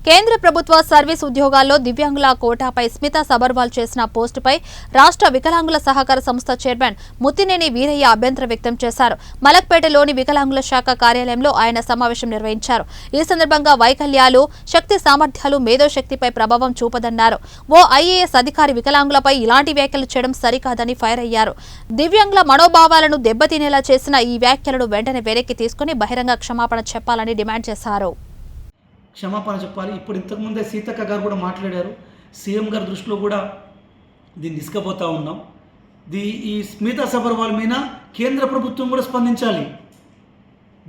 కేంద్ర ప్రభుత్వ సర్వీస్ ఉద్యోగాల్లో దివ్యాంగుల కోటాపై స్మితా సబర్వాల్ చేసిన పోస్టుపై రాష్ట్ర వికలాంగుల సహకార సంస్థ చైర్మన్ ముత్తినేని వీరయ్య అభ్యంతరం వ్యక్తం చేశారు. మలక్పేటలోని వికలాంగుల శాఖ కార్యాలయంలో ఆయన సమావేశం నిర్వహించారు. ఈ సందర్భంగా వైకల్యాలు, శక్తి సామర్థ్యాలు మేధోశక్తిపై ప్రభావం చూపదన్నారు. ఓ ఐఏఎస్ అధికారి వికలాంగులపై ఇలాంటి వ్యాఖ్యలు చేయడం సరికాదని ఫైర్ అయ్యారు. దివ్యాంగుల మనోభావాలను దెబ్బతినేలా చేసిన ఈ వ్యాఖ్యలను వెంటనే వెనక్కి తీసుకుని బహిరంగ క్షమాపణ చెప్పాలని డిమాండ్ చేశారు. క్షమాపణ చెప్పాలి. ఇప్పుడు ఇంతకుముందే సీతక్క గారు కూడా మాట్లాడారు. సీఎం గారి దృష్టిలో కూడా దీన్ని తీసుకుపోతా ఉన్నాం. ఈ స్మితా సబర్వాల్ మీద కేంద్ర ప్రభుత్వం కూడా స్పందించాలి.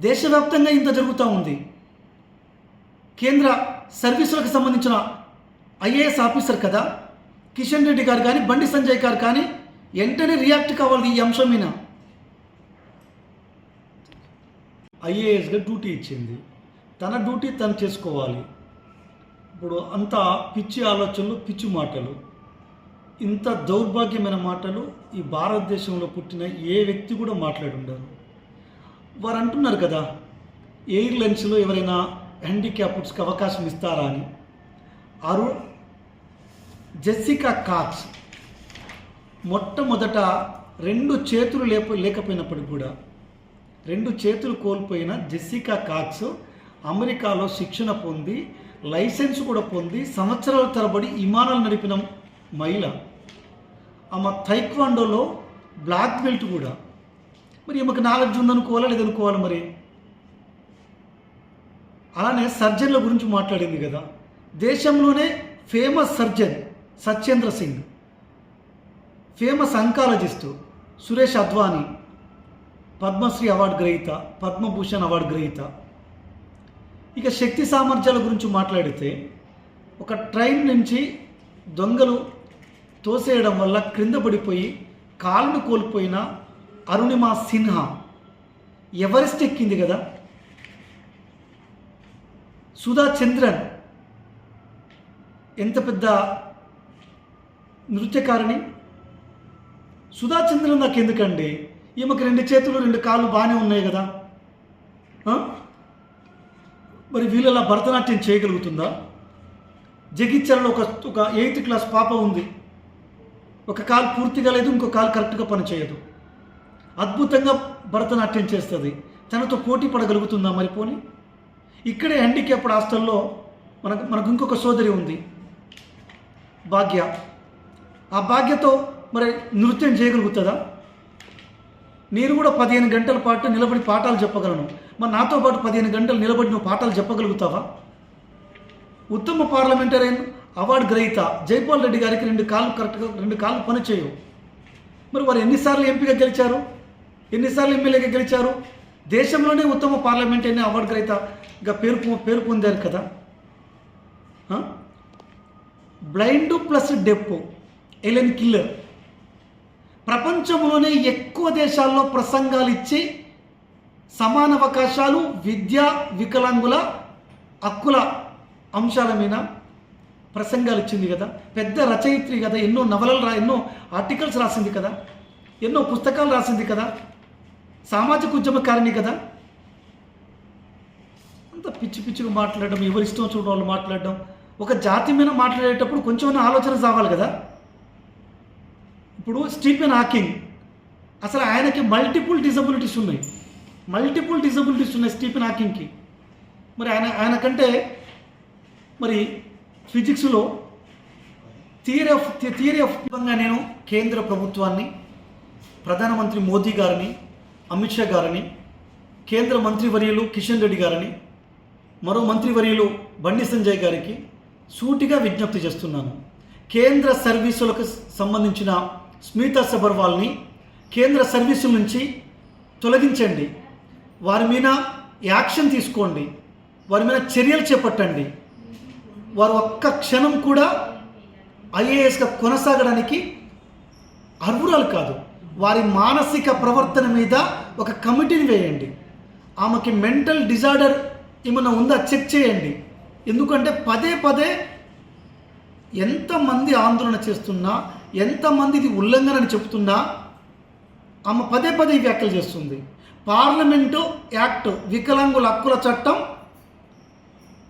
దేశవ్యాప్తంగా ఇంత జరుగుతూ ఉంది. కేంద్ర సర్వీసులకు సంబంధించిన ఐఏఎస్ ఆఫీసర్ కదా కిషన్ రెడ్డి గారు కానీ బండి సంజయ్ గారు కానీ వెంటనే రియాక్ట్ కావాలి. ఈ అంశం మీద ఐఏఎస్గా డ్యూటీ ఇచ్చింది, తన డ్యూటీ తను చేసుకోవాలి. ఇప్పుడు అంత పిచ్చి ఆలోచనలు, పిచ్చి మాటలు, ఇంత దౌర్భాగ్యమైన మాటలు ఈ భారతదేశంలో పుట్టిన ఏ వ్యక్తి కూడా మాట్లాడి ఉండరు. వారు అంటున్నారు కదా ఎయిర్లైన్స్లో ఎవరైనా హ్యాండిక్యాప్డ్స్కి అవకాశం ఇస్తారా అని. జెస్సికా కాక్స్ మొట్టమొదట 2 చేతులు లేకపోయినప్పటికీ కూడా 2 చేతులు కోల్పోయిన జెస్సికా కాక్స్ అమెరికాలో శిక్షణ పొంది లైసెన్స్ కూడా పొంది సంవత్సరాల తరబడి విమానాలు నడిపిన మహిళ. ఆమె తైక్వాండోలో బ్లాక్ బెల్ట్ కూడా. మరి ఈమెకు నాలెడ్జ్ ఉందనుకోవాలా లేదనుకోవాలి. మరి అలానే సర్జన్ల గురించి మాట్లాడింది కదా. దేశంలోనే famous surgeon Satyendra Singh, famous oncologist Suresh Advani, Padma Shri award గ్రహీత, పద్మభూషణ్ అవార్డు గ్రహీత. ఇక శక్తి సామర్థ్యాల గురించి మాట్లాడితే ఒక ట్రైన్ నుంచి దొంగలు తోసేయడం వల్ల క్రింద పడిపోయి కాలును కోల్పోయిన అరుణిమా సిన్హా ఎవరెస్ట్ ఎక్కింది కదా. సుధా చంద్రన్ ఎంత పెద్ద నృత్యకారిణి. సుధా చంద్రన్ నాకు ఎందుకండి, ఈమెకు 2 చేతులు 2 కాళ్ళు బాగానే ఉన్నాయి కదా. మరి వీళ్ళలా భరతనాట్యం చేయగలుగుతుందా? జగిత్యాలలో ఒక 8th క్లాస్ పాప ఉంది. ఒక కాలు పూర్తిగా లేదు, ఇంకో కాలు కరెక్ట్గా పనిచేయదు. అద్భుతంగా భరతనాట్యం చేస్తుంది. తనతో పోటీ పడగలుగుతుందా? మరి పోనీ ఇక్కడే హ్యాండిక్యాప్డ్ హాస్టల్లో మనకు ఇంకొక సోదరి ఉంది భాగ్య. ఆ భాగ్యతో మరి నృత్యం చేయగలుగుతుందా? నేను కూడా 15 గంటల పాటు నిలబడి పాఠాలు చెప్పగలను. మరి నాతో పాటు 15 గంటలు నిలబడి నువ్వు పాఠాలు చెప్పగలుగుతావా? ఉత్తమ పార్లమెంటరీ అవార్డు గ్రహీత జైపాల్ రెడ్డి గారికి 2 కాళ్ళు కరెక్ట్గా 2 కాళ్ళు పని చేయవు. మరి వారు ఎన్నిసార్లు ఎంపీగా గెలిచారు, ఎన్నిసార్లు ఎమ్మెల్యేగా గెలిచారు? దేశంలోనే ఉత్తమ పార్లమెంటరీ అవార్డు గ్రహీతగా పేరు పొందారు కదా. బ్లైండ్ ప్లస్ డెఫ్ ఎలెన్ కిల్లర్ ప్రపంచంలోనే ఎక్కువ దేశాల్లో ప్రసంగాలు ఇచ్చి సమాన అవకాశాలు, విద్య, వికలాంగుల హక్కుల అంశాల మీద ప్రసంగాలు ఇచ్చింది కదా. పెద్ద రచయిత్రి కదా. ఎన్నో నవలలు ఎన్నో ఆర్టికల్స్ రాసింది కదా. ఎన్నో పుస్తకాలు రాసింది కదా. సామాజిక ఉద్యమకారిణి కదా. అంత పిచ్చి పిచ్చిగా మాట్లాడడం, ఎవరిష్టం చూడడం వాళ్ళు మాట్లాడడం. ఒక జాతి మీద మాట్లాడేటప్పుడు కొంచెం ఆలోచన సావాలి కదా. ఇప్పుడు స్టీఫెన్ హాకింగ్ అసలు ఆయనకి మల్టిపుల్ డిజబిలిటీస్ ఉన్నాయి స్టీఫెన్ హాకింగ్కి. మరి ఆయనకంటే మరి ఫిజిక్స్లో థియరీ ఆఫ్ నేను కేంద్ర ప్రభుత్వాన్ని, ప్రధానమంత్రి మోదీ గారిని, అమిత్ షా గారిని, కేంద్ర మంత్రివర్యులు కిషన్ రెడ్డి గారిని, మరో మంత్రివర్యులు బండి సంజయ్ గారికి సూటిగా విజ్ఞప్తి చేస్తున్నాను. కేంద్ర సర్వీసులకు సంబంధించిన స్మితా సబర్వాల్ని కేంద్ర సర్వీసుల నుంచి తొలగించండి. వారి మీద యాక్షన్ తీసుకోండి. వారి మీద చర్యలు చేపట్టండి. వారు ఒక్క క్షణం కూడా ఐఏఎస్గా కొనసాగడానికి అర్హురాలు కాదు. వారి మానసిక ప్రవర్తన మీద ఒక కమిటీని వేయండి. ఆమెకి మెంటల్ డిజార్డర్ ఏమైనా ఉందా చెక్ చేయండి. ఎందుకంటే పదే ఎంతమంది ఆందోళన చేస్తున్నా, ఎంతమంది ఇది ఉల్లంఘన అని చెప్తున్నా ఆమె పదే వ్యాఖ్యలు చేస్తుంది. పార్లమెంటు యాక్ట్, వికలాంగుల హక్కుల చట్టం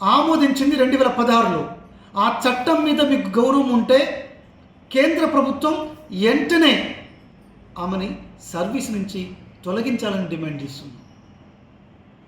ఆమోదించింది 2016లో. ఆ చట్టం మీద మీకు గౌరవం ఉంటే కేంద్ర ప్రభుత్వం వెంటనే ఆమెని సర్వీస్ నుంచి తొలగించాలని డిమాండ్ చేస్తుంది.